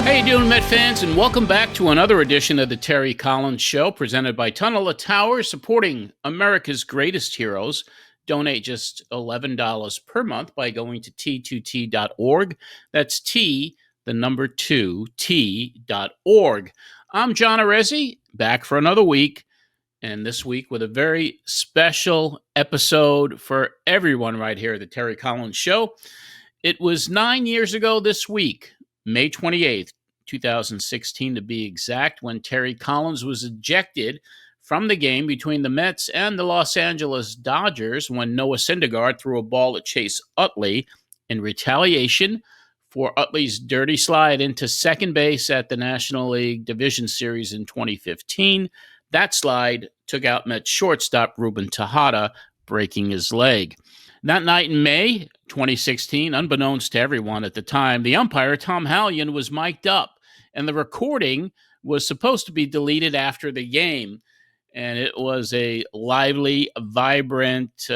How you doing, Met fans? And welcome back to another edition of the Terry Collins Show, presented by Tunnel of Towers, supporting America's greatest heroes. Donate just $11 per month by going to t2t.org. That's T, the number 2, T.org. I'm John Arezzi, back for another week, and this week with a very special episode for everyone right here at the Terry Collins Show. It was 9 years ago this week, May 28th, 2016 to be exact, when Terry Collins was ejected from the game between the Mets and the Los Angeles Dodgers when Noah Syndergaard threw a ball at Chase Utley in retaliation for Utley's dirty slide into second base at the National League Division Series in 2015. That slide took out Mets shortstop Ruben Tejada, breaking his leg. That night in May 2016, unbeknownst to everyone at the time, the umpire, Tom Hallion, was mic'd up, and the recording was supposed to be deleted after the game. And it was a lively, vibrant,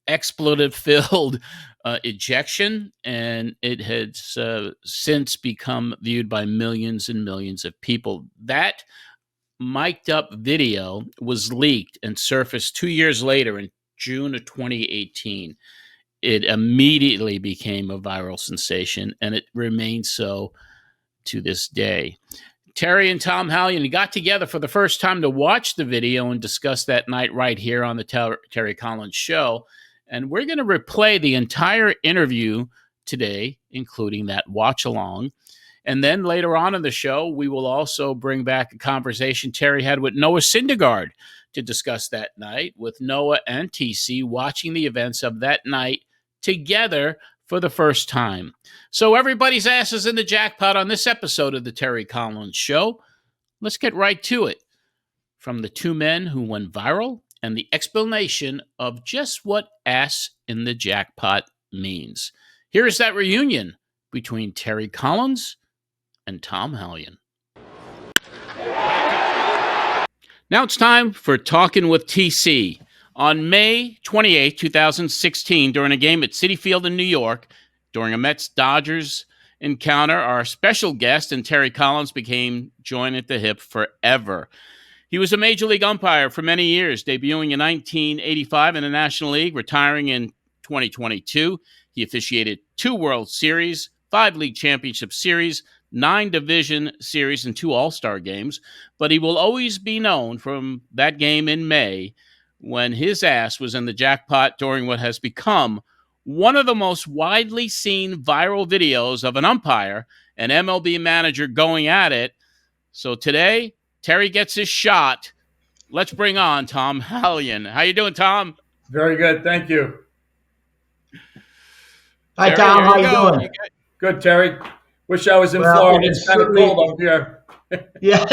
expletive-filled ejection, and it has since become viewed by millions and millions of people. That mic'd up video was leaked and surfaced 2 years later in June of 2018. It immediately became a viral sensation, and it remains so to this day. Terry and Tom Hallion got together for the first time to watch the video and discuss that night right here on the Terry Collins Show. And we're going to replay the entire interview today, including that watch-along. And then later on in the show, we will also bring back a conversation Terry had with Noah Syndergaard to discuss that night, with Noah and TC watching the events of that night together for the first time. So everybody's ass is in the jackpot on this episode of the Terry Collins Show. Let's get right to it. From the two men who went viral and the explanation of just what ass in the jackpot means. Here is that reunion between Terry Collins and Tom Hallion. Now it's time for Talking with TC. On May 28, 2016, during a game at Citi Field in New York, during a Mets-Dodgers encounter, our special guest and Terry Collins became joined at the hip forever. He was a Major League umpire for many years, debuting in 1985 in the National League, retiring in 2022. He officiated 2 World Series, 5 League Championship Series, 9 Division Series, and 2 All-Star games. But he will always be known from that game in May when his ass was in the jackpot during what has become one of the most widely seen viral videos of an umpire and MLB manager going at it. So today, Terry gets his shot. Let's bring on Tom Hallion. How you doing, Tom? Very good, thank you. Hi, Terry, Tom. How you doing? Good, Terry. Wish I was in Florida. It's kind of cold up here. Yeah.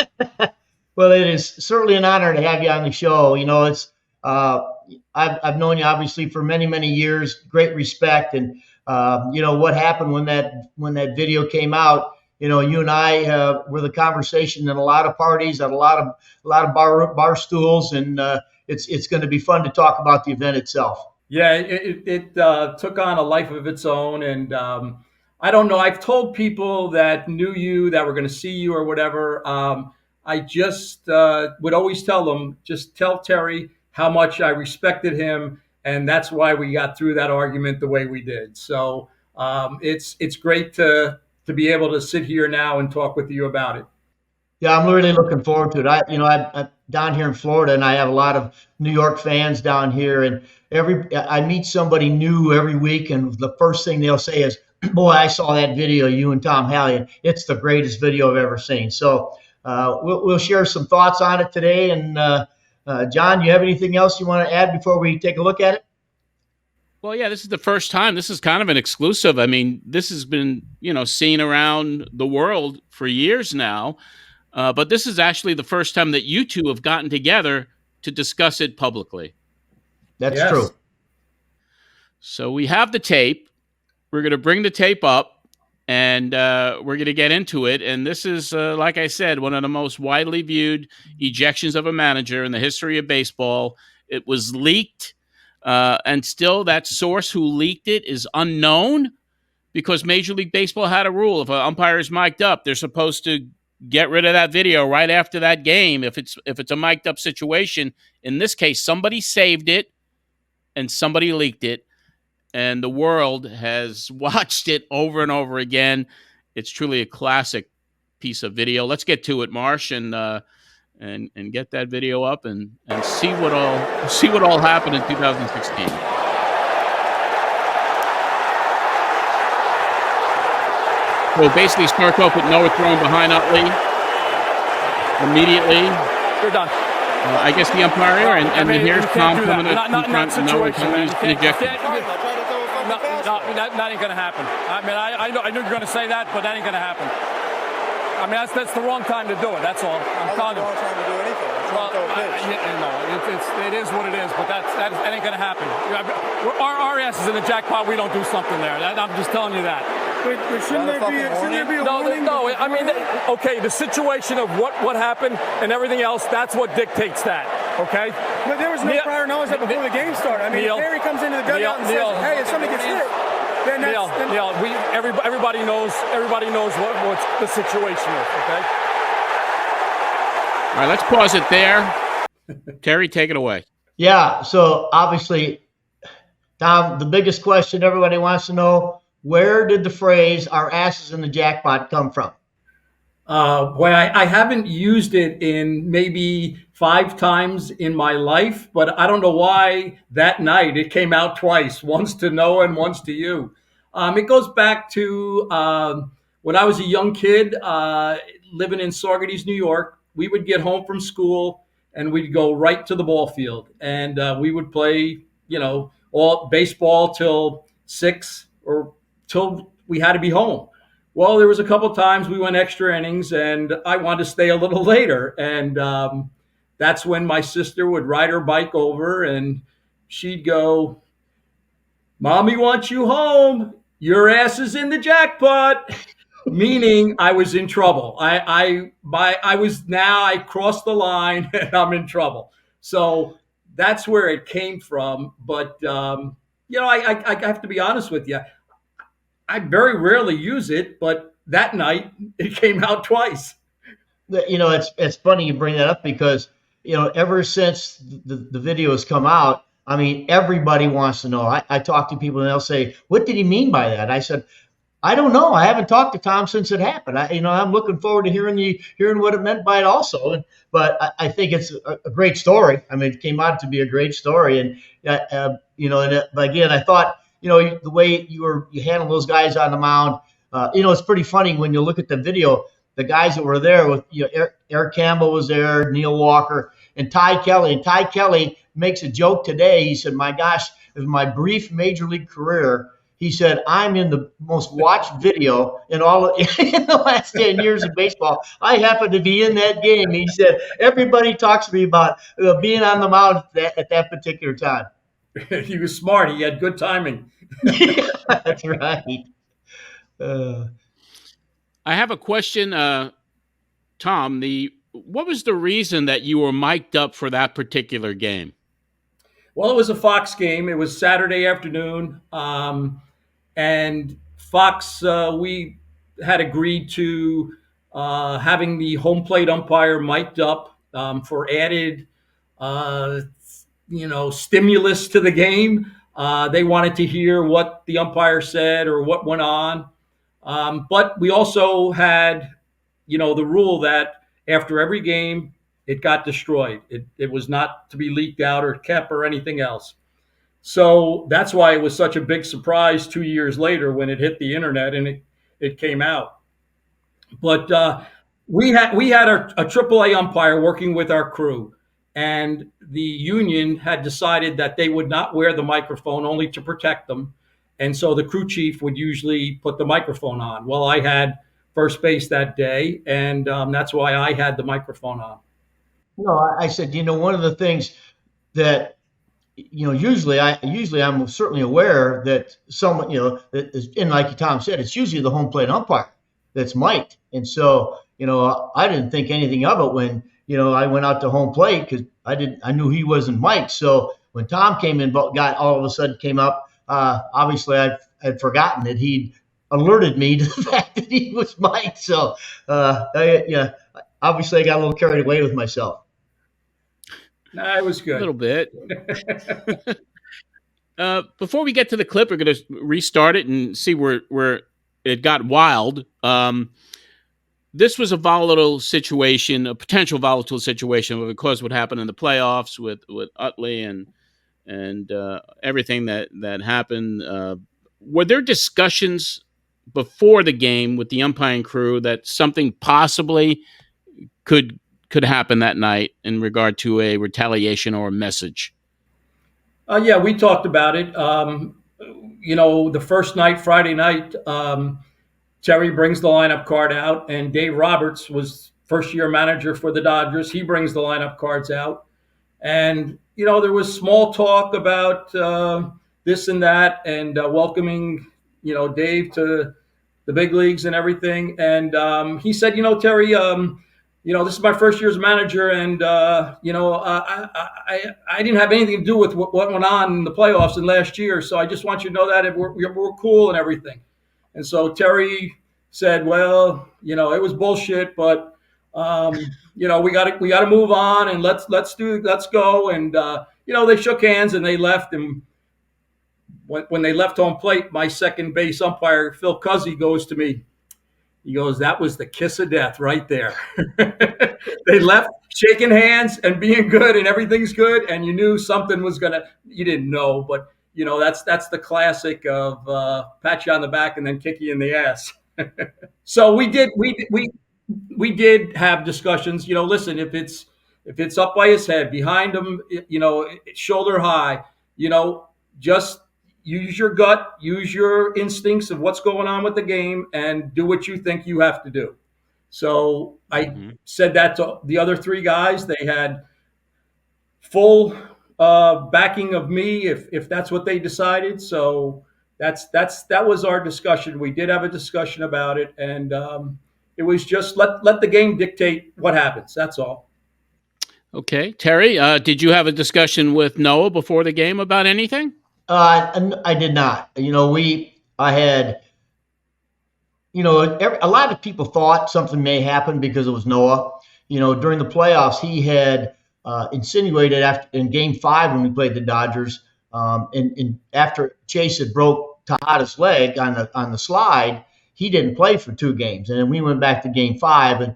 Well, it is certainly an honor to have you on the show. You know, it's I've known you obviously for many, many years. Great respect, and you know what happened when that video came out. You know, you and I were the conversation in a lot of parties, at a lot of bar stools, and it's going to be fun to talk about the event itself. Yeah, it took on a life of its own, and I don't know. I've told people that knew you, that were going to see you or whatever. I just would always tell them, just tell Terry how much I respected him, and that's why we got through that argument the way we did. So it's great to be able to sit here now and talk with you about it. Yeah, I'm really looking forward to it. I'm down here in Florida, and I have a lot of New York fans down here, and I meet somebody new every week, and the first thing they'll say is, "Boy, I saw that video, you and Tom Hallion. It's the greatest video I've ever seen." So we'll share some thoughts on it today. And John, you have anything else you want to add before we take a look at it? Well, yeah, this is the first time. This is kind of an exclusive. I mean, this has been, seen around the world for years now. But this is actually the first time that you two have gotten together to discuss it publicly. That's true. So we have the tape. We're going to bring the tape up, and we're going to get into it. And this is, like I said, one of the most widely viewed ejections of a manager in the history of baseball. It was leaked, and still that source who leaked it is unknown. because Major League Baseball had a rule: if an umpire is mic'd up, they're supposed to get rid of that video right after that game. If it's a mic'd up situation, in this case, somebody saved it and somebody leaked it, and the world has watched it over and over again. It's truly a classic piece of video. Let's get to it, Marsh, and get that video up and see what all happened in 2016. So it basically starts off with Noah throwing behind Utley immediately. You're done. I guess the umpire, and then here's Tom coming in front. Noah man. ejection. That ain't gonna happen. I mean, I knew you were gonna say that, but that ain't gonna happen. I mean, that's the wrong time to do it. That's all. I'm telling you. Wrong time to do anything. Well, it is what it is, but that ain't gonna happen. Our ass is in the jackpot. We don't do something there. I'm just telling you that. But shouldn't there be a warning? No. I mean, okay, the situation of what happened and everything else, that's what dictates that. Okay. But there was no prior knowledge that before the game started. I mean, if Harry comes into the dugout and says, "Hey, if somebody gets hit," then everybody knows what the situation is. Okay. All right, let's pause it there. Terry, take it away. Yeah. So obviously, Tom, the biggest question everybody wants to know: where did the phrase "our asses in the jackpot" come from? Boy, I haven't used it in maybe 5 times in my life, but I don't know why that night it came out twice, once to Noah and once to you. It goes back to when I was a young kid living in Saugerties, New York. We would get home from school and we'd go right to the ball field, and we would play, all baseball till 6 or till we had to be home. Well, there was a couple times we went extra innings, and I wanted to stay a little later. And that's when my sister would ride her bike over, and she'd go, "Mommy wants you home. Your ass is in the jackpot," meaning I was in trouble. I crossed the line, and I'm in trouble. So that's where it came from. But I have to be honest with you. I very rarely use it, but that night it came out twice. It's funny you bring that up because, ever since the video has come out, I mean, everybody wants to know. I talk to people and they'll say, "What did he mean by that?" I said, "I don't know. I haven't talked to Tom since it happened. I'm looking forward to hearing what it meant by it also." But I think it's a great story. I mean, it came out to be a great story. And, but again, I thought, the way you handle those guys on the mound, it's pretty funny when you look at the video. The guys that were there with Eric Campbell was there, Neil Walker, and Ty Kelly. And Ty Kelly makes a joke today. He said, "My gosh, in my brief major league career," he said, "I'm in the most watched video in the last 10 years of baseball. I happen to be in that game." He said, "Everybody talks to me about being on the mound at that particular time." He was smart. He had good timing. That's right. I have a question, Tom. What was the reason that you were mic'd up for that particular game? Well, it was a Fox game. It was Saturday afternoon, and Fox, we had agreed to having the home plate umpire mic'd up for added, stimulus to the game. They wanted to hear what the umpire said or what went on. But we also had, the rule that after every game, it got destroyed. It was not to be leaked out or kept or anything else. So that's why it was such a big surprise 2 years later when it hit the internet and it came out. But we had a AAA umpire working with our crew, and the union had decided that they would not wear the microphone, only to protect them. And so the crew chief would usually put the microphone on. Well, I had first base that day, and that's why I had the microphone on. I said, one of the things that, usually I'm certainly aware that someone, that is, and like Tom said, it's usually the home plate umpire that's mic'd. And so, I didn't think anything of it when, I went out to home plate because I knew he wasn't mic'd. So when Tom came in, all of a sudden came up, obviously I'd forgotten that he'd alerted me to the fact that he was mic'd. So, obviously I got a little carried away with myself. Nah, it was good. A little bit. Before we get to the clip, we're going to restart it and see where it got wild. This was a volatile situation, a potential volatile situation, because what happened in the playoffs with Utley and everything that happened. Were there discussions before the game with the umpiring crew that something possibly could happen that night in regard to a retaliation or a message? Yeah, we talked about it. The first night, Friday night, Terry brings the lineup card out, and Dave Roberts was first-year manager for the Dodgers. He brings the lineup cards out. And, there was small talk about this and that and welcoming, Dave to the big leagues and everything. And he said, Terry, this is my first year as manager, and I didn't have anything to do with what went on in the playoffs in last year. So I just want you to know that we're cool and everything. And so Terry said, well, it was bullshit, but we got to move on, and let's go. And they shook hands and they left. And when they left home plate, my second base umpire, Phil Cuzzy, goes to me. He goes, that was the kiss of death right there. They left shaking hands and being good, and everything's good. And you knew something was you didn't know, but that's the classic of pat you on the back and then kick you in the ass. So we did have discussions. Listen, if it's up by his head, behind him, shoulder high, just use your gut, use your instincts of what's going on with the game, and do what you think you have to do. So I said that to the other three guys. They had full backing of me if that's what they decided. So that was our discussion. We did have a discussion about it, and it was just let the game dictate what happens. That's all. Okay, Terry, did you have a discussion with Noah before the game about anything? I did not. I had, a lot of people thought something may happen because it was Noah. During the playoffs, he had insinuated in Game 5 when we played the Dodgers, and after Chase had broke Tejada's leg on the slide, he didn't play for 2 games. And then we went back to Game 5, and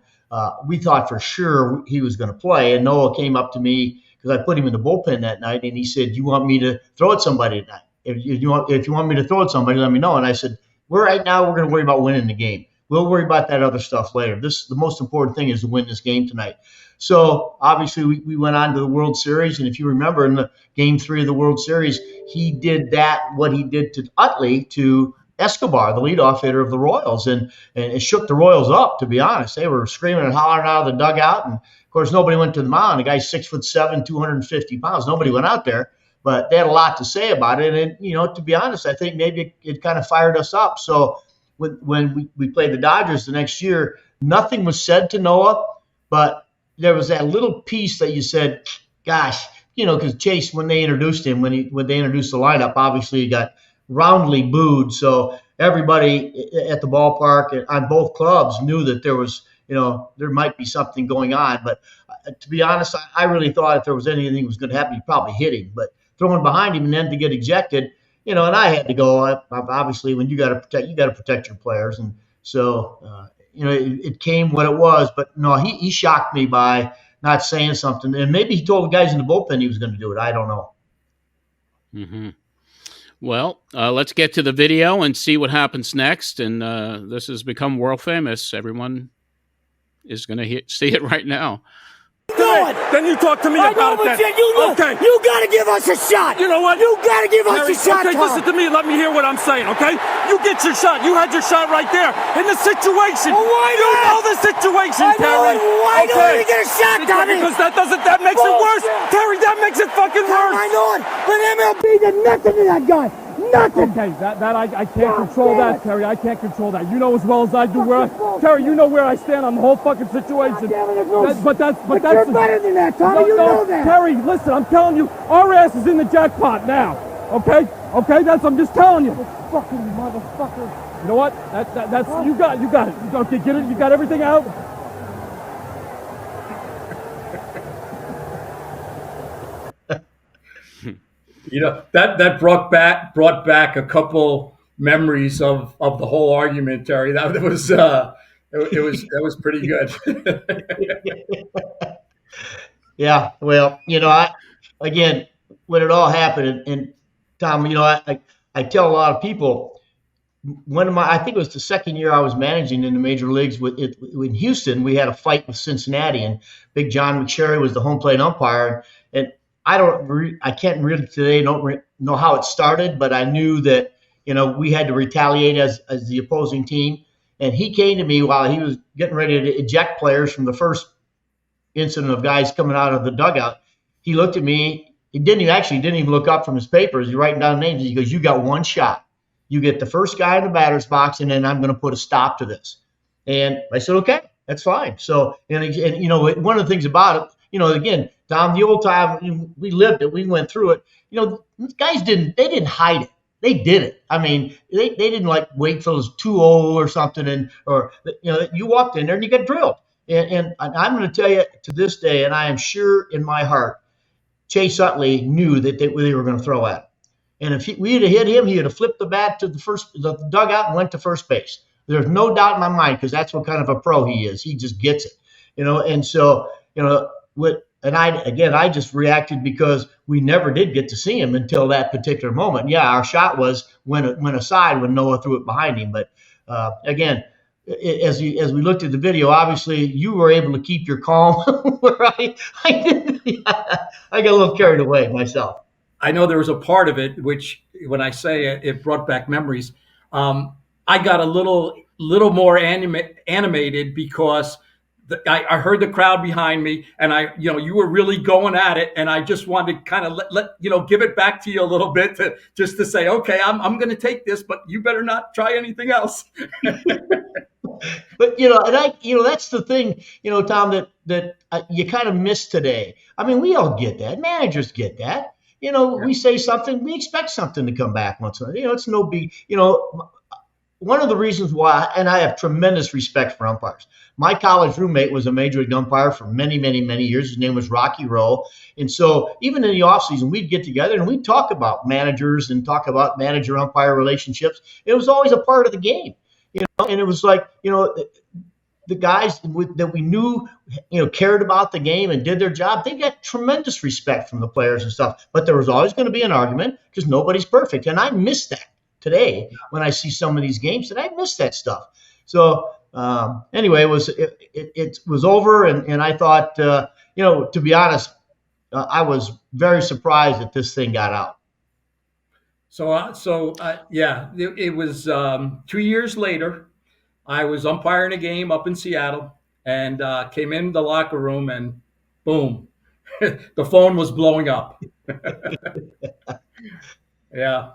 we thought for sure he was going to play. And Noah came up to me, because I put him in the bullpen that night, and he said, "You want me to throw at somebody tonight? If you want me to throw at somebody, let me know." And I said, Right now we're going to worry about winning the game. We'll worry about that other stuff later. The most important thing is to win this game tonight." So obviously we went on to the World Series, and if you remember in the Game 3 of the World Series, he did what he did to Utley to Escobar, the leadoff hitter of the Royals, and it shook the Royals up. To be honest, they were screaming and hollering out of the dugout, and of course nobody went to the mound. The guy's 6'7", 250 pounds. Nobody went out there, but they had a lot to say about it. And to be honest, I think maybe it kind of fired us up. So when we played the Dodgers the next year, nothing was said to Noah, but there was that little piece that you said, "Gosh," because Chase, when they introduced him, when they introduced the lineup, obviously he got roundly booed. So everybody at the ballpark on both clubs knew that there was, there might be something going on. But to be honest, I really thought if there was anything that was going to happen, he'd probably hit him. But throwing behind him and then to get ejected, and I had to go. Obviously, when you got to protect your players, and so it came what it was. But no, he shocked me by not saying something, and maybe he told the guys in the bullpen he was going to do it. I don't know. Mm-hmm. Well, let's get to the video and see what happens next. And this has become world famous. Everyone is going to see it right now. Good. Then you talk to me about it. Okay. You got to give us a shot. You know what? You got to give us a shot. Okay, listen to me. Let me hear what I'm saying, okay? You get your shot. You had your shot right there. In the situation. Well, why not? You know the situation, Terry. Why don't we get a shot, Tommy? Because that makes it worse. Terry, that makes it fucking worse. I know it. But MLB did nothing to that guy. Nothing. Okay, that I can't control that, Terry. I can't control that. You know as well as I do Terry, you know where I stand on the whole fucking situation. But you're better than that, Tommy. You know that. Terry, listen, I'm telling you, our ass is in the jackpot now. Okay? I'm just telling you. This fucking motherfucker. You know what? That's you got it. Okay, get it. You got everything out. That brought back a couple memories of the whole argument, Terry. That was pretty good. Yeah, well, again, when it all happened, and Tom, I tell a lot of people, I think it was the second year I was managing in the major leagues in Houston, we had a fight with Cincinnati, and Big John McSherry was the home plate umpire. And I can't really today don't know how it started, but I knew that, we had to retaliate as the opposing team. And he came to me while he was getting ready to eject players from the first incident of guys coming out of the dugout. He looked at me. He didn't even look up from his papers. He's writing down names. He goes, "You got one shot. You get the first guy in the batter's box, and then I'm going to put a stop to this." And I said, "Okay, that's fine." So, and one of the things about it, again, Tom, the old time we lived it, we went through it. Guys didn't hide it. They did it. I mean, they didn't wait till it was 2-0 or something, you walked in there and you got drilled. And I'm going to tell you to this day, and I am sure in my heart, Chase Utley knew that they were going to throw at him. And if we had hit him, he would have flipped the bat to the dugout and went to first base. There's no doubt in my mind, because that's what kind of a pro he is. He just gets it, And so, I just reacted because we never did get to see him until that particular moment. Yeah, our shot went aside when Noah threw it behind him. But again, as we looked at the video, obviously you were able to keep your calm. Where I didn't. I got a little carried away myself. I know there was a part of it which, when I say it brought back memories, I got a little more animated because I heard the crowd behind me, and you were really going at it, and I just wanted to kind of let give it back to you a little bit just to say, okay, I'm going to take this, but you better not try anything else. But that's the thing, Tom, that you kind of miss today. I mean, we all get that. Managers get that. We say something, we expect something to come back once in a while. It's no big. One of the reasons why, and I have tremendous respect for umpires. My college roommate was a major league umpire for many, many, many years. His name was Rocky Rowe. And so even in the offseason, we'd get together and we'd talk about managers and talk about manager-umpire relationships. It was always a part of the game, and it was like, the guys that we knew, cared about the game and did their job, they got tremendous respect from the players and stuff. But there was always going to be an argument because nobody's perfect. And I miss that today when I see some of these games, and I miss that stuff. So anyway, it was over, and I thought, to be honest, I was very surprised that this thing got out. It was 2 years later. I was umpiring a game up in Seattle, and came in the locker room, and boom, the phone was blowing up. Yeah.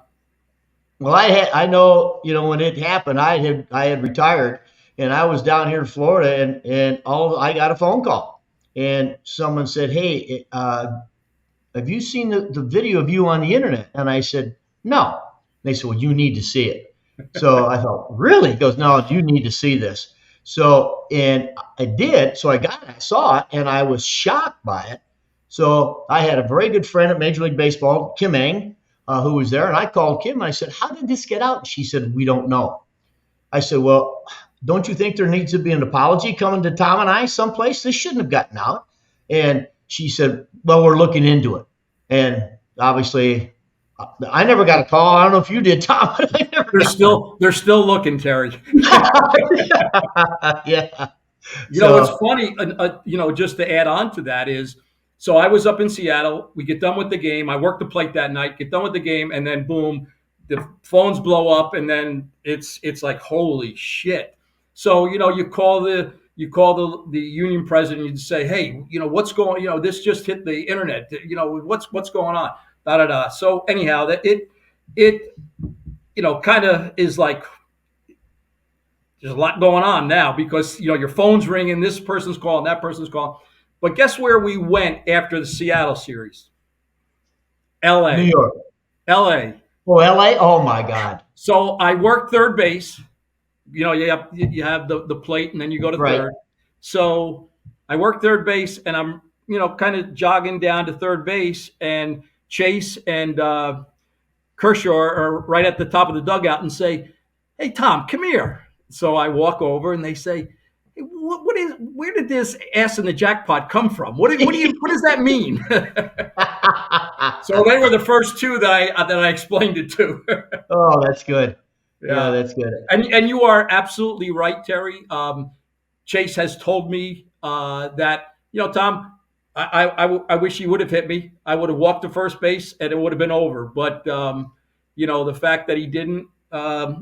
Well, I know, when it happened, I had retired, and I was down here in Florida, and I got a phone call, and someone said, "Hey, have you seen the video of you on the internet?" And I said, "No." They said, "Well, you need to see it." So I thought, "Really?" He goes, "No, you need to see this." So, and I did. So I saw it, and I was shocked by it. So I had a very good friend at Major League Baseball, Kim Eng, who was there. And I called Kim, and I said, "How did this get out?" And she said, "We don't know." I said, "Well, don't you think there needs to be an apology coming to Tom and I someplace? This shouldn't have gotten out." And she said, "Well, we're looking into it." And obviously, I never got a call. I don't know if you did, Tom. But I never they're still looking, Terry. Yeah. What's funny, just to add on to that is, so I was up in Seattle. We get done with the game. I worked the plate that night, get done with the game, and then boom, the phones blow up, and then it's like, holy shit. So, you call the union president, you say, "Hey, what's going, this just hit the internet. What's going on?" Da da da. So anyhow, that it kind of is like, there's a lot going on now because your phone's ringing, this person's calling, that person's calling. But guess where we went after the Seattle series? L.A. New York. L.A. Oh, L.A. Oh my God. So I worked third base, you have the plate, and then you go to Right. third. So I work third base, and I'm kind of jogging down to third base, and Chase and Kershaw are right at the top of the dugout and say, "Hey, Tom, come here." So I walk over, and they say, "Hey, where did this ass in the jackpot come from? What does that mean?" So they were the first two that I explained it to. Oh, that's good. Yeah, Yeah, that's good. and you are absolutely right, Terry. Chase has told me that, Tom, I wish he would have hit me. I would have walked to first base and it would have been over. But the fact that he didn't, I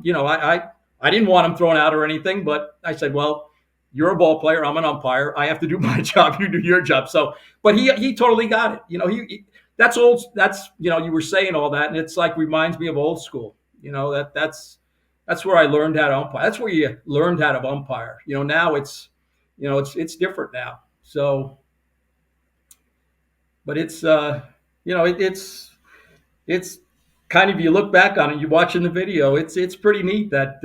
didn't want him thrown out or anything. But I said, well, you're a ball player. I'm an umpire. I have to do my job. You do your job. So, but he totally got it. That's old. That's you were saying all that, and it's like reminds me of old school. That's where I learned how to umpire. That's where you learned how to umpire. Now it's different now. So, but it's kind of, you look back on it, you're watching the video. It's pretty neat that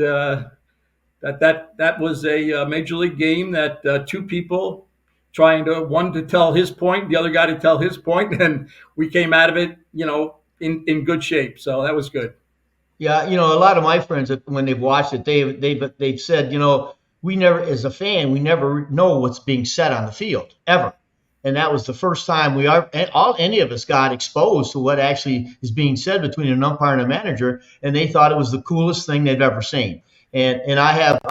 that was a major league game that two people trying to, one to tell his point, the other guy to tell his point, and we came out of it, in good shape. So that was good. Yeah, a lot of my friends, when they've watched it, they've said, we never, as a fan, we never know what's being said on the field ever, and that was the first time any of us got exposed to what actually is being said between an umpire and a manager, and they thought it was the coolest thing they've ever seen. And I have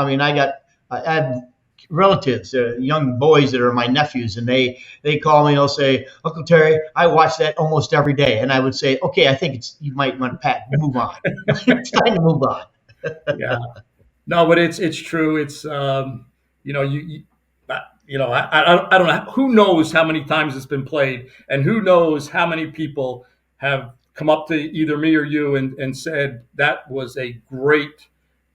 relatives, young boys that are my nephews, and they call me. They'll say, "Uncle Terry, I watch that almost every day," and I would say, "Okay, I think you might want to move on. It's time to move on." Yeah, no, but it's true. It's I don't know, who knows how many times it's been played, and who knows how many people have come up to either me or you and said that was a great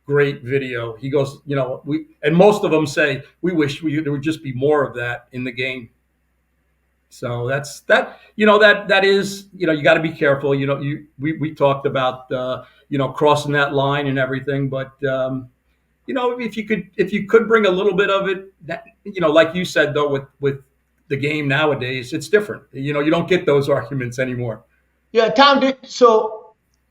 video. He goes, and most of them say, we wish there would just be more of that in the game. So that's that. That is, you got to be careful. We talked about crossing that line and everything, but if you could bring a little bit of it, that, like you said though, with the game nowadays, it's different. You don't get those arguments anymore. Yeah, Tom.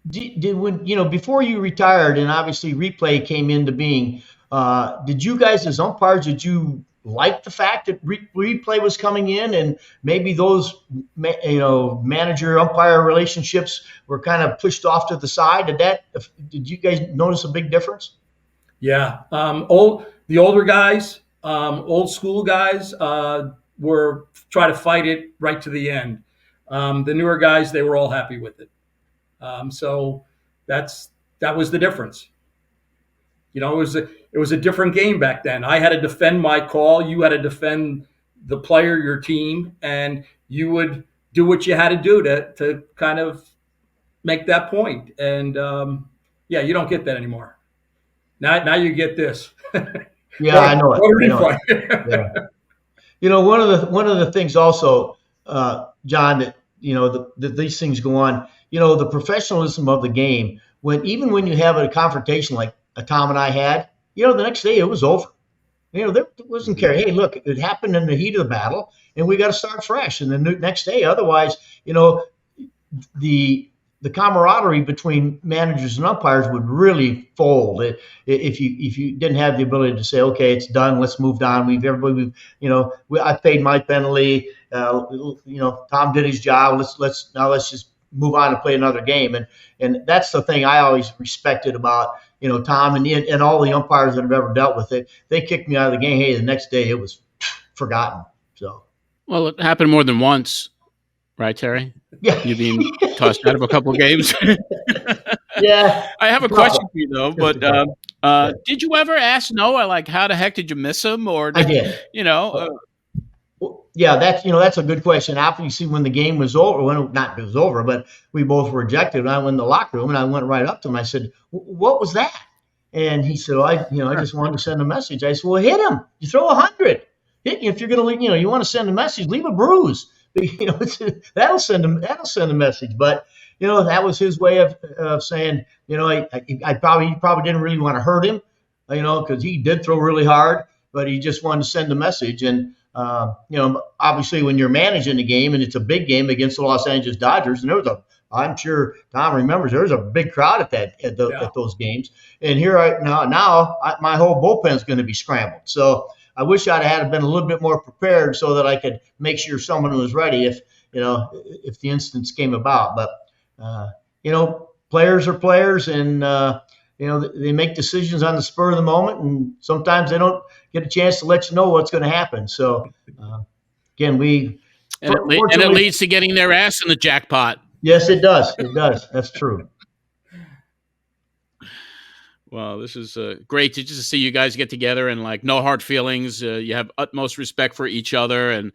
Did when before you retired, and obviously replay came into being, did you guys as umpires, did you like the fact that replay was coming in, and maybe those manager umpire relationships were kind of pushed off to the side? Did you guys notice a big difference? Yeah, the older guys, old school guys, were try to fight it right to the end. The newer guys, they were all happy with it. So that was the difference. It was a different game back then. I had to defend my call. You had to defend the player, your team, and you would do what you had to do to kind of make that point. And you don't get that anymore. Now you get this. Yeah, I know it. Yeah. One of the things also, John, that that these things go on. The professionalism of the game. Even when you have a confrontation like Tom and I had, the next day it was over. There wasn't care. Hey, look, it happened in the heat of the battle, and we got to start fresh. And the next day, otherwise, the camaraderie between managers and umpires would really fold if you didn't have the ability to say, okay, it's done, let's move on. I paid my penalty. Tom did his job. Let's just move on and play another game. And that's the thing I always respected about Tom and all the umpires that I've ever dealt with. They kicked me out of the game. Hey, the next day it was forgotten. So, well, it happened more than once, right, Terry? Yeah, you being tossed out of a couple of games. Yeah, I have a question for you though. But did you ever ask Noah, like, how the heck did you miss him? Or I did. Yeah, that's a good question. Obviously, when the game was over, it was over, but we both were ejected. And I went in the locker room and I went right up to him. I said, "What was that?" And he said, I just wanted to send a message. I said, "Well, hit him. You throw 100. If you're gonna, you want to send a message, leave a bruise. That'll send a message." But that was his way of saying, I probably didn't really want to hurt him. because he did throw really hard, but he just wanted to send a message. And, obviously when you're managing the game and it's a big game against the Los Angeles Dodgers, and I'm sure Tom remembers, there was a big crowd at those games. And here my whole bullpen is going to be scrambled. So I wish I'd had been a little bit more prepared so that I could make sure someone was ready if the instance came about. But, players are players, and, they make decisions on the spur of the moment, and sometimes they don't get a chance to let you know what's going to happen. So, again, it leads to getting their ass in the jackpot. Yes, it does. It does. That's true. Well, this is great to just see you guys get together and no hard feelings. You have utmost respect for each other.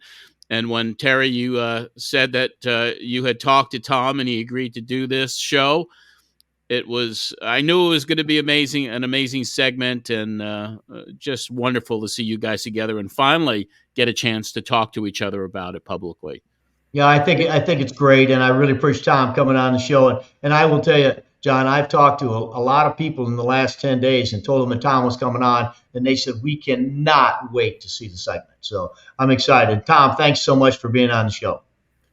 And when Terry, you said that you had talked to Tom and he agreed to do this show, I knew it was going to be an amazing segment, and just wonderful to see you guys together and finally get a chance to talk to each other about it publicly. Yeah, I think it's great, and I really appreciate Tom coming on the show. And I will tell you, John, I've talked to a lot of people in the last 10 days and told them that Tom was coming on, and they said, we cannot wait to see the segment. So I'm excited. Tom, thanks so much for being on the show.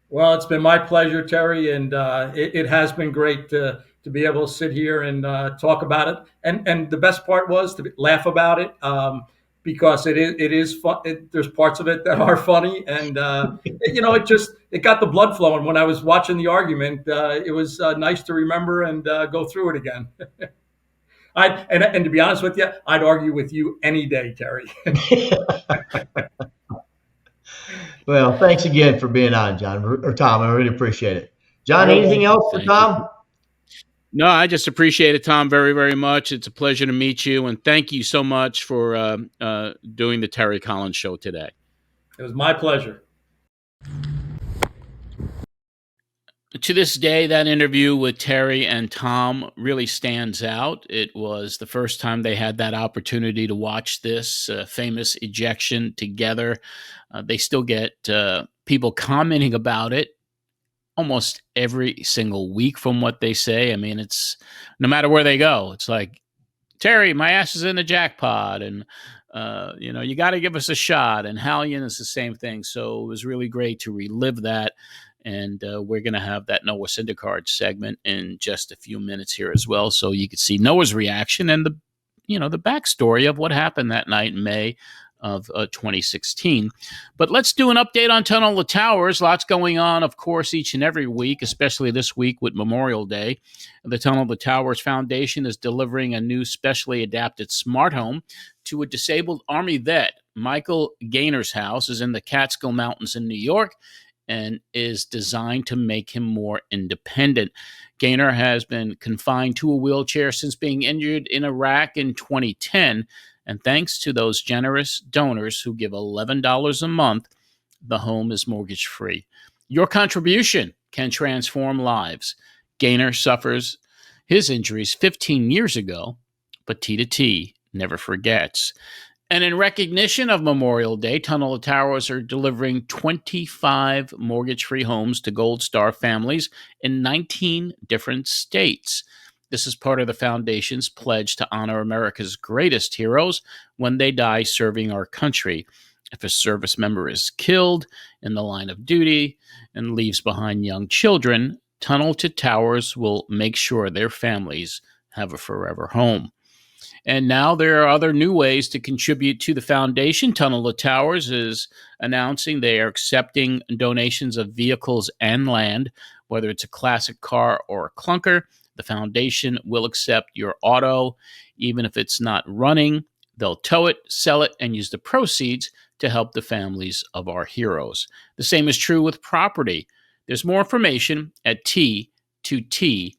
Well, it's been my pleasure, Terry, and it has been great to be able to sit here and talk about it. And the best part was to laugh about it, because it is fun. There's parts of it that are funny, and it got the blood flowing when I was watching the argument. It was nice to remember and go through it again. And to be honest with you, I'd argue with you any day, Terry. Well, thanks again for being on, John, or Tom. I really appreciate it. John, anything else for Tom? No, I just appreciate it, Tom, very, very much. It's a pleasure to meet you, and thank you so much for doing the Terry Collins Show today. It was my pleasure. To this day, that interview with Terry and Tom really stands out. It was the first time they had that opportunity to watch this famous ejection together. They still get people commenting about it almost every single week from what they say. I mean, it's no matter where they go, it's like, Terry, my ass is in the jackpot, and you got to give us a shot. And Hallion is the same thing. So it was really great to relive that. And we're going to have that Noah Syndergaard segment in just a few minutes here as well, so you can see Noah's reaction and the backstory of what happened that night in May of 2016. But let's do an update on Tunnel to Towers. Lots going on, of course, each and every week, especially this week with Memorial Day. The Tunnel to Towers Foundation is delivering a new specially adapted smart home to a disabled Army vet. Michael Gaynor's house is in the Catskill Mountains in New York and is designed to make him more independent. Gaynor has been confined to a wheelchair since being injured in Iraq in 2010, and thanks to those generous donors who give $11 a month, the home is mortgage-free. Your contribution can transform lives. Gaynor suffers his injuries 15 years ago, but T2T never forgets. And in recognition of Memorial Day, Tunnel to Towers are delivering 25 mortgage-free homes to Gold Star families in 19 different states. This is part of the Foundation's pledge to honor America's greatest heroes when they die serving our country. If a service member is killed in the line of duty and leaves behind young children, Tunnel to Towers will make sure their families have a forever home. And now there are other new ways to contribute to the foundation. Tunnel to Towers is announcing they are accepting donations of vehicles and land, whether it's a classic car or a clunker. The foundation will accept your auto, even if it's not running. They'll tow it, sell it, and use the proceeds to help the families of our heroes. The same is true with property. There's more information at T2T.org.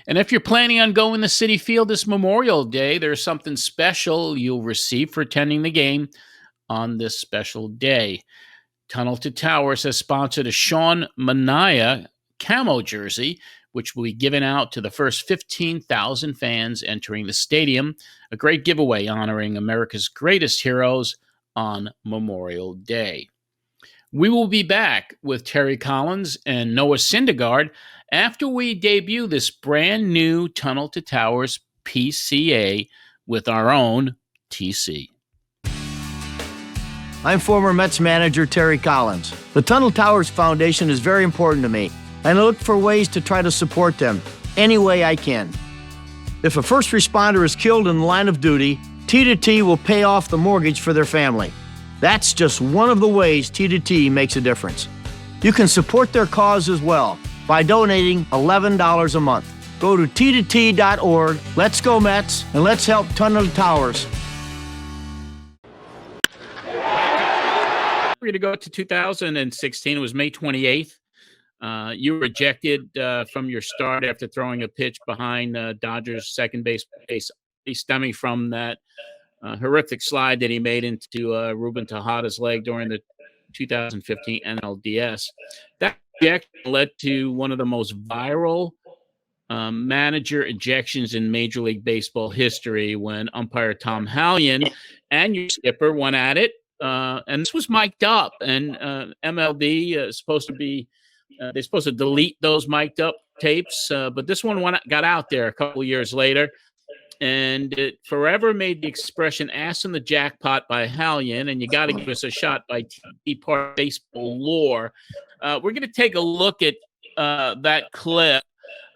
And if you're planning on going to Citi Field this Memorial Day, there's something special you'll receive for attending the game on this special day. Tunnel to Towers has sponsored a Sean Mania camo jersey, which will be given out to the first 15,000 fans entering the stadium. A great giveaway honoring America's greatest heroes on Memorial Day. We will be back with Terry Collins and Noah Syndergaard after we debut this brand new Tunnel to Towers PCA with our own TC. I'm former Mets manager Terry Collins. The Tunnel Towers Foundation is very important to me, and I look for ways to try to support them any way I can. If a first responder is killed in the line of duty, T2T will pay off the mortgage for their family. That's just one of the ways T2T makes a difference. You can support their cause as well by donating $11 a month. Go to T2T.org. Let's go Mets, and let's help Tunnel Towers. We're going to go to 2016. It was May 28th. You were ejected from your start after throwing a pitch behind Dodgers second base, stemming from that horrific slide that he made into Ruben Tejada's leg during the 2015 NLDS. That ejection led to one of the most viral manager ejections in Major League Baseball history when umpire Tom Hallion and your skipper went at it. And this was mic'd up, and MLB is supposed to be they're supposed to delete those mic'd up tapes, but this one got out there a couple of years later, and it forever made the expression "ass in the jackpot" by Hallion, and you got to give us a shot by TD part of baseball lore. We're going to take a look at that clip.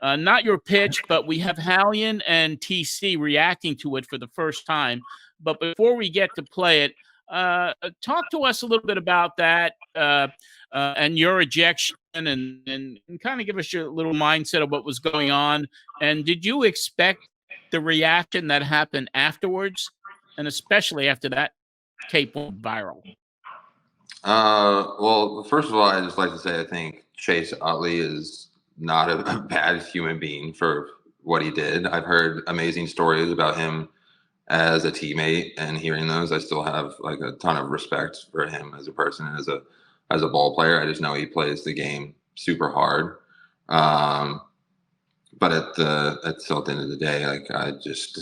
Not your pitch, but we have Hallion and TC reacting to it for the first time. But before we get to play it, talk to us a little bit about that and your ejection, and kind of give us your little mindset of what was going on. And did you expect the reaction that happened afterwards, and especially after that tape went viral? Well, first of all, I'd just like to say I think Chase Utley is not a bad human being for what he did. I've heard amazing stories about him as a teammate, and hearing those, I still have like a ton of respect for him as a person and as a ball player. I just know he plays the game super hard. But at the end of the day, like I just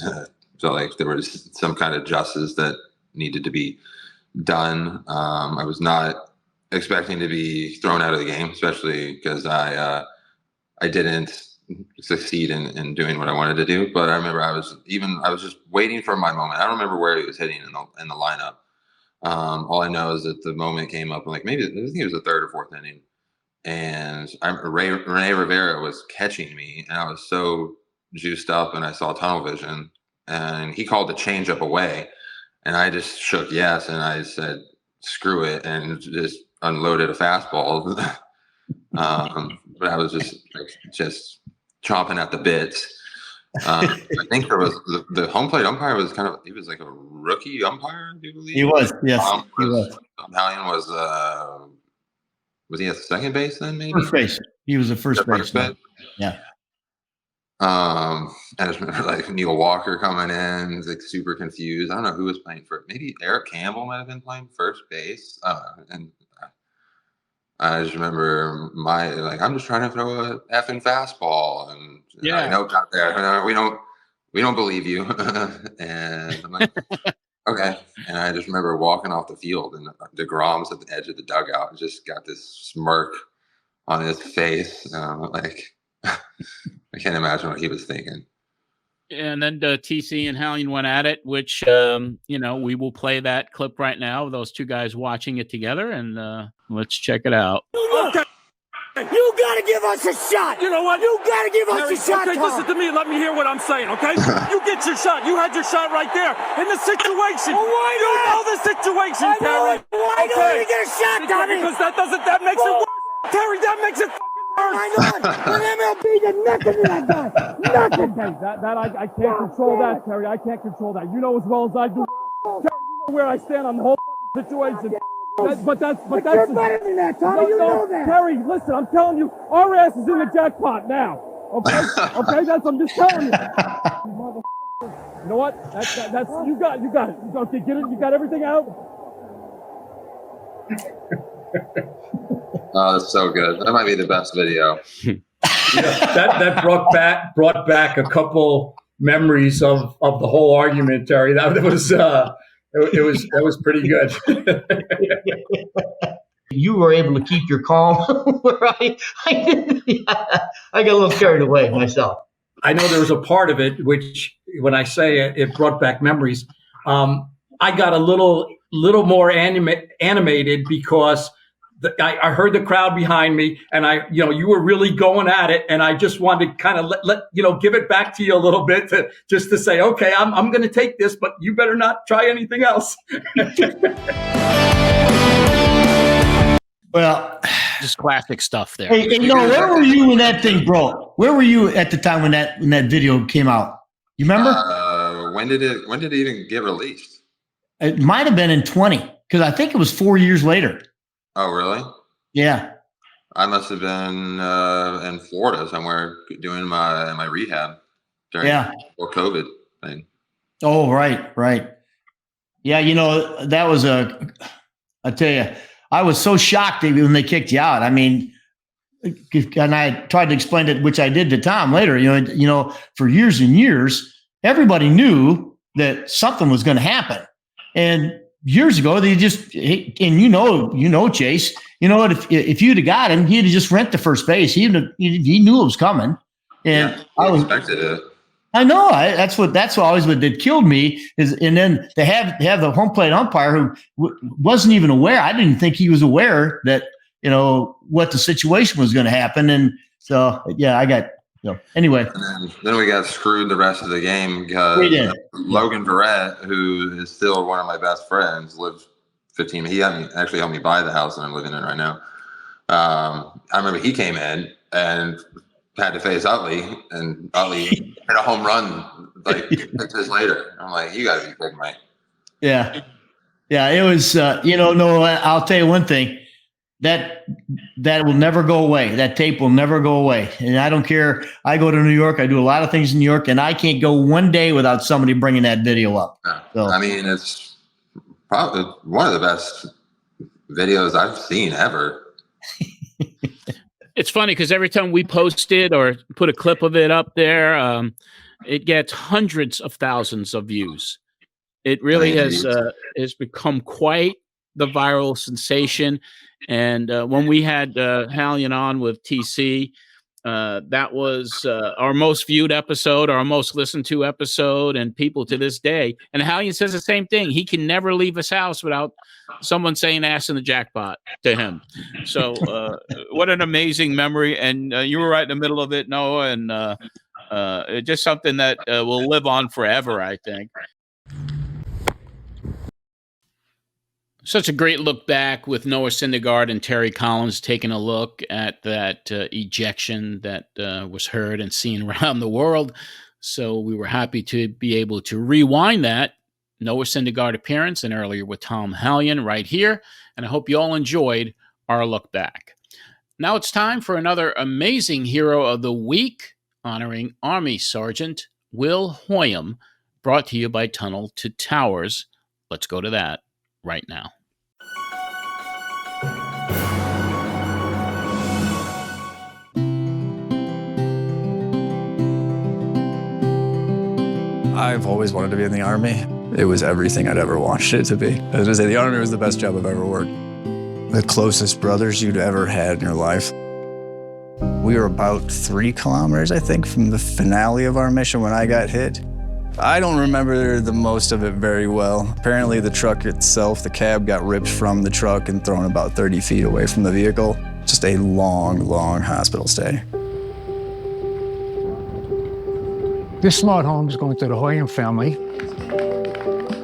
felt like there was some kind of justice that needed to be done. I was not expecting to be thrown out of the game, especially because I didn't succeed in doing what I wanted to do. But I remember I was just waiting for my moment. I don't remember where he was hitting in the lineup. All I know is that the moment came up, and like maybe I think it was the third or fourth inning, and Rene Rivera was catching me, and I was so juiced up, and I saw tunnel vision, and he called the changeup away, and I just shook yes, and I said screw it, and just unloaded a fastball. But I was just chomping at the bits. I think there was the home plate umpire was he was like a rookie umpire, I do believe. He was, yes. He was. Hallion was he at second base then, maybe? First base. He was a first base. Yeah. I just remember like Neil Walker coming in, like super confused. I don't know who was playing for. Maybe Eric Campbell might have been playing first base. And I just remember I'm just trying to throw a effing fastball, and I know out there we don't believe you. And I'm like, okay. And I just remember walking off the field, and DeGrom's at the edge of the dugout, just got this smirk on his face. Like I can't imagine what he was thinking. And then TC and Hallion went at it, which we will play that clip right now. Those two guys watching it together, and let's check it out. Okay. You gotta give us a shot. You know what? You gotta give us a shot. Okay, listen to me. Let me hear what I'm saying. Okay, you get your shot. You had your shot right there in the situation. Well, why you not? know the situation, I know Terry. it. Why don't we get a shot, Tommy? Because that makes it worse. Terry, that makes it worse. Why not? The MLB did nothing to that guy. Nothing. I can't control that, Terry. I can't control that. You know as well as I do. Terry, you know where I stand on the whole situation. But you're better than that, Tommy. You know that. Terry, listen, I'm telling you, our ass is in the jackpot now. Okay? Okay, I'm just telling you. You know what? That's you got it. Okay, get it. You got everything out? Oh, that's so good. That might be the best video. That brought back a couple memories of the whole argument, Terry. That was pretty good. You were able to keep your calm. I got a little carried away myself. I know there was a part of it which, when I say it brought back memories. I got a little more animated because I heard the crowd behind me, and you were really going at it, and I just wanted to kind of let give it back to you a little bit just to say, okay, I'm going to take this, but you better not try anything else. Well, just classic stuff there. Hey, where were you when that thing broke? Where were you at the time when that video came out? You remember? When did it even get released? It might have been in 20, because I think it was 4 years later. Oh, really? Yeah. I must have been in Florida somewhere doing my rehab during or COVID thing. Oh, right. Yeah, that was I tell you, I was so shocked when they kicked you out. I mean, and I tried to explain it, which I did to Tom later. For years and years, everybody knew that something was going to happen. And years ago, they just, and Chase, if you'd have got him, he'd have just rent the first base. He knew it was coming. And I expected it. I know. That's always what that killed me is, and then they have the home plate umpire who wasn't even aware. I didn't think he was aware that what the situation was going to happen, and so I got anyway. And then we got screwed the rest of the game because Logan Verrett, who is still one of my best friends, lived 15. He actually helped me buy the house that I'm living in right now. I remember he came in and had to face Utley, and Utley hit a home run like 6 days later. I'm like, you got to be kidding me. Yeah. It was, Noah, I'll tell you one thing, that will never go away. That tape will never go away. And I don't care. I go to New York. I do a lot of things in New York, and I can't go one day without somebody bringing that video up. So, I mean, it's probably one of the best videos I've seen ever. It's funny because every time we post it or put a clip of it up there, it gets hundreds of thousands of views. It really has become quite the viral sensation. And when we had Hallion on with TC, that was our most viewed episode, our most listened to episode, and people to this day. And Hallion says the same thing. He can never leave his house without someone saying "ass in the jackpot" to him. So what an amazing memory. And you were right in the middle of it, Noah, and just something that will live on forever, I think. Such a great look back with Noah Syndergaard and Terry Collins taking a look at that ejection that was heard and seen around the world. So we were happy to be able to rewind that Noah Syndergaard appearance and earlier with Tom Hallion right here. And I hope you all enjoyed our look back. Now it's time for another amazing hero of the week, honoring Army Sergeant Will Hoyam, brought to you by Tunnel to Towers. Let's go to that right now. I've always wanted to be in the Army. It was everything I'd ever wanted it to be. I was going to say the Army was the best job I've ever worked. The closest brothers you'd ever had in your life. We were about 3 kilometers, I think, from the finale of our mission when I got hit. I don't remember the most of it very well. Apparently the truck itself, the cab got ripped from the truck and thrown about 30 feet away from the vehicle. Just a long, long hospital stay. This smart home is going to the Hallion family.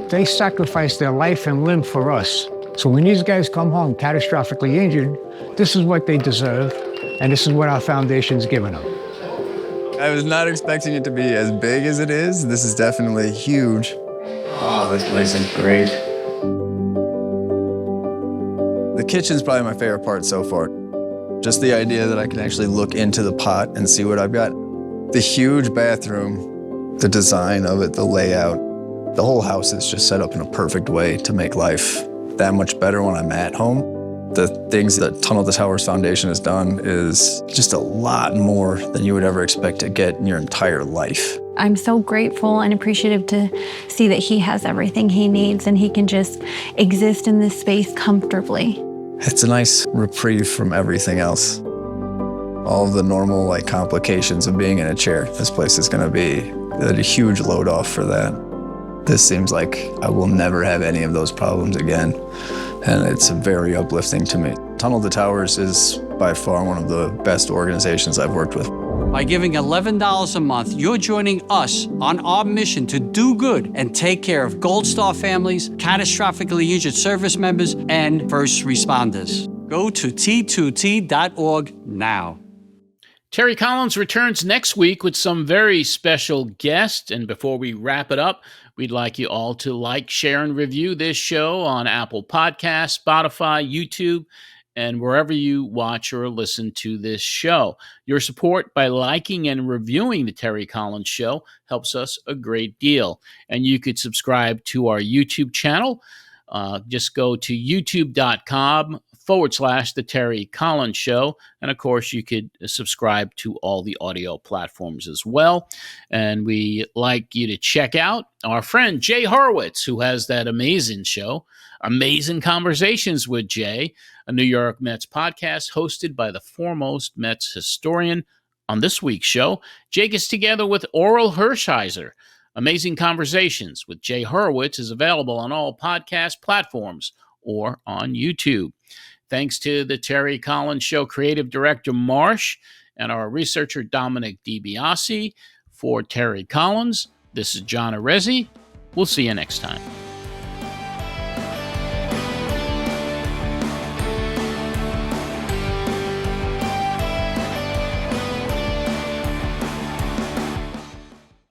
They sacrificed their life and limb for us. So when these guys come home catastrophically injured, this is what they deserve, and this is what our foundation's giving them. I was not expecting it to be as big as it is. This is definitely huge. Oh, this place is great. The kitchen's probably my favorite part so far. Just the idea that I can actually look into the pot and see what I've got. The huge bathroom, the design of it, the layout, the whole house is just set up in a perfect way to make life that much better when I'm at home. The things that Tunnel to Towers Foundation has done is just a lot more than you would ever expect to get in your entire life. I'm so grateful and appreciative to see that he has everything he needs and he can just exist in this space comfortably. It's a nice reprieve from everything else. all of the normal like complications of being in a chair. This place is going to be a huge load off for that. This seems like I will never have any of those problems again, and it's very uplifting to me. Tunnel to Towers is by far one of the best organizations I've worked with. By giving $11 a month, you're joining us on our mission to do good and take care of Gold Star families, catastrophically injured service members, and first responders. Go to T2T.org now. Terry Collins returns next week with some very special guests. And before we wrap it up, we'd like you all to like, share, and review this show on Apple Podcasts, Spotify, YouTube, and wherever you watch or listen to this show. Your support by liking and reviewing the Terry Collins Show helps us a great deal. And you could subscribe to our YouTube channel. Just go to youtube.com/The Terry Collins Show. And of course, you could subscribe to all the audio platforms as well. And we like you to check out our friend Jay Horowitz, who has that amazing show, Amazing Conversations with Jay, a New York Mets podcast hosted by the foremost Mets historian. On this week's show, Jay gets together with Oral Hershiser. Amazing Conversations with Jay Horowitz is available on all podcast platforms or on YouTube. Thanks to the Terry Collins Show creative director, Marsh, and our researcher, Dominic DiBiase. For Terry Collins, this is John Arezzi. We'll see you next time.